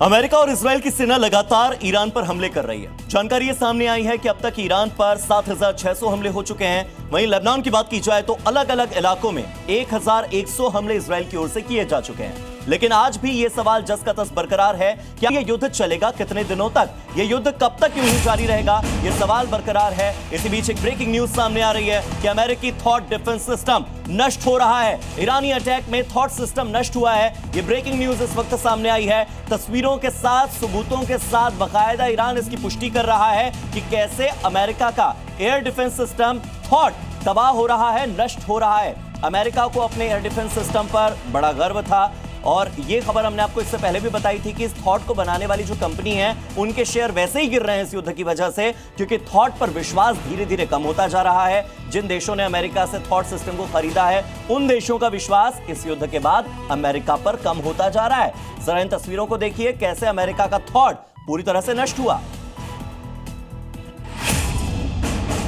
America और Israel की सेना लगातार ईरान पर हमले कर रही है। जानकारी ये सामने आई है कि अब तक ईरान पर 7,600 हमले हो चुके हैं। वहीं लेबनान की बात की जाए तो अलग अलग इलाकों में 1,100 हमले इजराइल की ओर से किए जा चुके हैं। लेकिन आज भी ये सवाल जस का तस बरकरार है, क्या ये युद्ध चलेगा कितने दिनों तक, ये युद्ध कब तक यूं ही जारी रहेगा, ये सवाल बरकरार है। इसी बीच एक ब्रेकिंग न्यूज सामने आ रही है कि अमेरिकी थॉट डिफेंस सिस्टम नष्ट हो रहा है। ईरानी अटैक में थॉट सिस्टम नष्ट हुआ है। ये ब्रेकिंग न्यूज इस वक्त सामने आई है, तस्वीरों के साथ, सबूतों के साथ। बाकायदा ईरान इसकी पुष्टि कर रहा है कि कैसे अमेरिका का एयर डिफेंस सिस्टम थॉट तबाह हो रहा है, नष्ट हो रहा है। अमेरिका को अपने एयर डिफेंस सिस्टम पर बड़ा गर्व था और ये खबर हमने आपको इससे पहले भी बताई थी कि इस थॉट को बनाने वाली जो कंपनी है उनके शेयर वैसे ही गिर रहे हैं इस युद्ध की वजह से, क्योंकि थॉट पर विश्वास धीरे धीरे कम होता जा रहा है। जिन देशों ने अमेरिका से थॉट सिस्टम को खरीदा है उन देशों का विश्वास इस युद्ध के बाद अमेरिका पर कम होता जा रहा है। जरा इन तस्वीरों को देखिए, कैसे अमेरिका का थॉट पूरी तरह से नष्ट हुआ।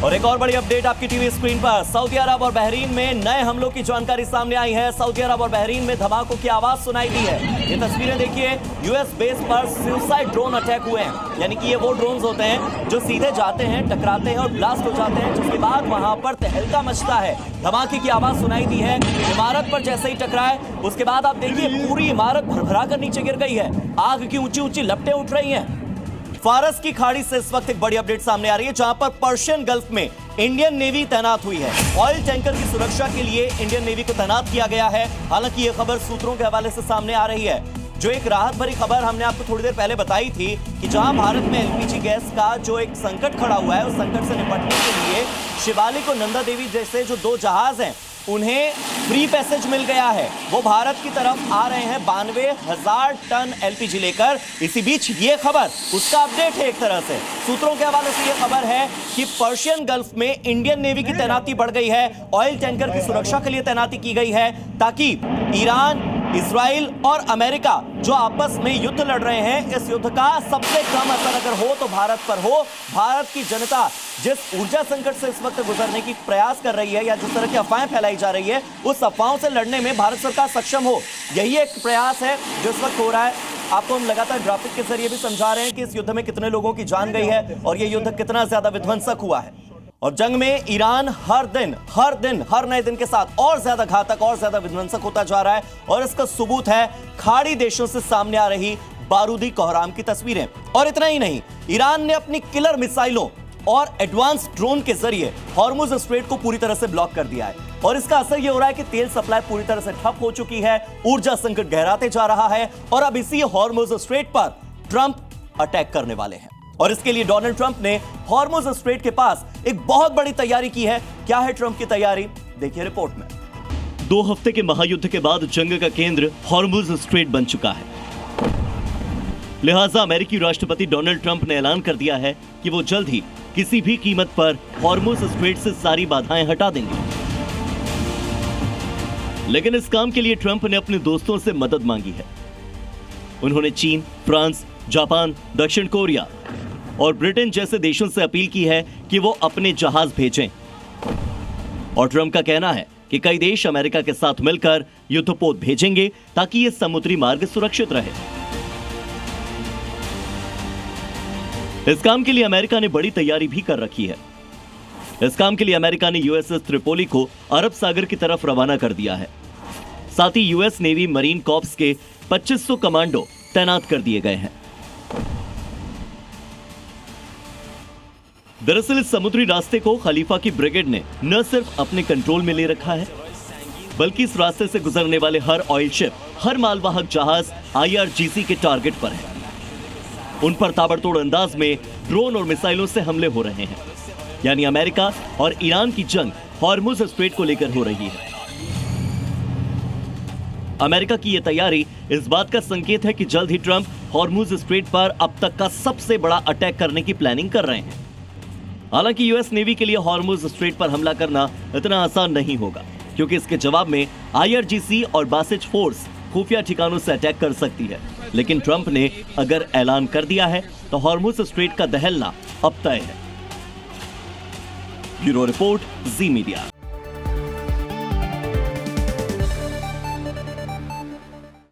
और एक और बड़ी अपडेट आपकी टीवी स्क्रीन पर, सऊदी अरब और बहरीन में नए हमलों की जानकारी सामने आई है। सऊदी अरब और बहरीन में धमाकों की आवाज सुनाई दी है। ये तस्वीरें देखिए, यूएस बेस पर सुसाइड ड्रोन अटैक हुए हैं। यानी कि ये वो ड्रोन्स होते हैं जो सीधे जाते हैं, टकराते हैं और ब्लास्ट हो जाते हैं, जिसके बाद वहां पर तहलका मचता है। धमाके की आवाज सुनाई दी है। इमारत पर जैसे ही टकराए उसके बाद आप देखिए पूरी इमारत भरभरा कर नीचे गिर गई है। आग की ऊंची ऊंची लपटें उठ रही हैं। फारस की खाड़ी से इस वक्त एक बड़ी अपडेट सामने आ रही है, जहां पर पर्शियन गल्फ में इंडियन नेवी तैनात हुई है। ऑयल टैंकर की सुरक्षा के लिए इंडियन नेवी को तैनात किया गया है। हालांकि यह खबर सूत्रों के हवाले से सामने आ रही है। जो एक राहत भरी खबर हमने आपको थोड़ी देर पहले बताई थी कि जहां भारत में एलपीजी गैस का जो एक संकट खड़ा हुआ है, उस संकट से निपटने के लिए शिवालिक और नंदा देवी जैसे जो दो जहाज हैं उन्हें फ्री पैसेज मिल गया है। वो भारत की तरफ आ रहे हैं 92,000 टन एलपीजी लेकर। इसी बीच ये खबर उसका अपडेट है। एक तरह से सूत्रों के हवाले से ये खबर है कि पर्शियन गल्फ में इंडियन नेवी की तैनाती बढ़ गई है। ऑयल टैंकर की सुरक्षा के लिए तैनाती की गई है ताकि ईरान, इजराइल और अमेरिका जो आपस में युद्ध लड़ रहे हैं, इस युद्ध का सबसे कम असर अगर हो तो भारत पर हो। भारत की जनता जिस ऊर्जा संकट से इस वक्त गुजरने की प्रयास कर रही है या जिस तरह की अफवाहें फैलाई जा रही है, उस अफवाहों से लड़ने में भारत सरकार सक्षम हो, यही एक प्रयास है जो इस वक्त हो रहा है। आपको हम लगातार ग्राफिक के जरिए भी समझा रहे हैं कि इस युद्ध में कितने लोगों की जान गई है और यह युद्ध कितना ज्यादा विध्वंसक हुआ है। और जंग में ईरान हर नए दिन के साथ और ज्यादा घातक और ज्यादा विध्वंसक होता जा रहा है। और इसका सबूत है खाड़ी देशों से सामने आ रही बारूदी कोहराम की तस्वीरें। और इतना ही नहीं, ईरान ने अपनी किलर मिसाइलों और एडवांस ड्रोन के जरिए हॉर्मुज स्ट्रेट को पूरी तरह से ब्लॉक कर दिया है। और इसका असर यह हो रहा है कि तेल सप्लाई पूरी तरह से ठप हो चुकी है, ऊर्जा संकट गहराते जा रहा है और अब इसी हॉर्मुज स्ट्रेट पर ट्रंप अटैक करने वाले हैं। और इसके लिए डोनाल्ड ट्रंप ने हॉर्मुज स्ट्रेट के पास एक बहुत बड़ी तैयारी की है। क्या है ट्रंप की तैयारी, देखिए रिपोर्ट में। 2 हफ्ते के महायुद्ध के बाद जंग का केंद्र हॉर्मुज स्ट्रेट बन चुका है। लिहाजा अमेरिकी राष्ट्रपति डोनाल्ड ट्रंप ने ऐलान कर दिया है कि वो जल्द ही किसी भी कीमत पर हॉर्मुज स्ट्रेट से सारी बाधाएं हटा देंगे। लेकिन इस काम के लिए ट्रंप ने अपने दोस्तों से मदद मांगी है। उन्होंने चीन, फ्रांस, जापान, दक्षिण कोरिया और ब्रिटेन जैसे देशों से अपील की है कि वो अपने जहाज भेजें। और ट्रंप का कहना है कि कई देश अमेरिका के साथ मिलकर युद्धपोत भेजेंगे ताकि ये समुद्री मार्ग सुरक्षित रहे। इस काम के लिए अमेरिका ने बड़ी तैयारी भी कर रखी है। इस काम के लिए अमेरिका ने यूएसएस त्रिपोली को अरब सागर की तरफ रवाना कर दिया है। साथ ही यूएस नेवी मरीन कॉर्प्स के 2500 कमांडो तैनात कर दिए गए हैं। दरअसल इस समुद्री रास्ते को खलीफा की ब्रिगेड ने न सिर्फ अपने कंट्रोल में ले रखा है, बल्कि इस रास्ते से गुजरने वाले हर ऑयल शिप, हर मालवाहक जहाज IRGC के टारगेट पर है। उन पर ताबड़तोड़ अंदाज में ड्रोन और मिसाइलों से हमले हो रहे हैं। यानी अमेरिका और ईरान की जंग हॉर्मुज स्ट्रेट को लेकर हो रही है। अमेरिका की यह तैयारी इस बात का संकेत है कि जल्द ही ट्रंप हॉर्मुज स्ट्रेट पर अब तक का सबसे बड़ा अटैक करने की प्लानिंग कर रहे हैं। हालांकि यूएस नेवी के लिए हॉर्मुज स्ट्रेट पर हमला करना इतना आसान नहीं होगा, क्योंकि इसके जवाब में IRGC और बासिज फोर्स खुफिया ठिकानों से अटैक कर सकती है। लेकिन ट्रंप ने अगर ऐलान कर दिया है तो हॉर्मुज स्ट्रेट का दहलना अब तय है। ब्यूरो रिपोर्ट, जी मीडिया।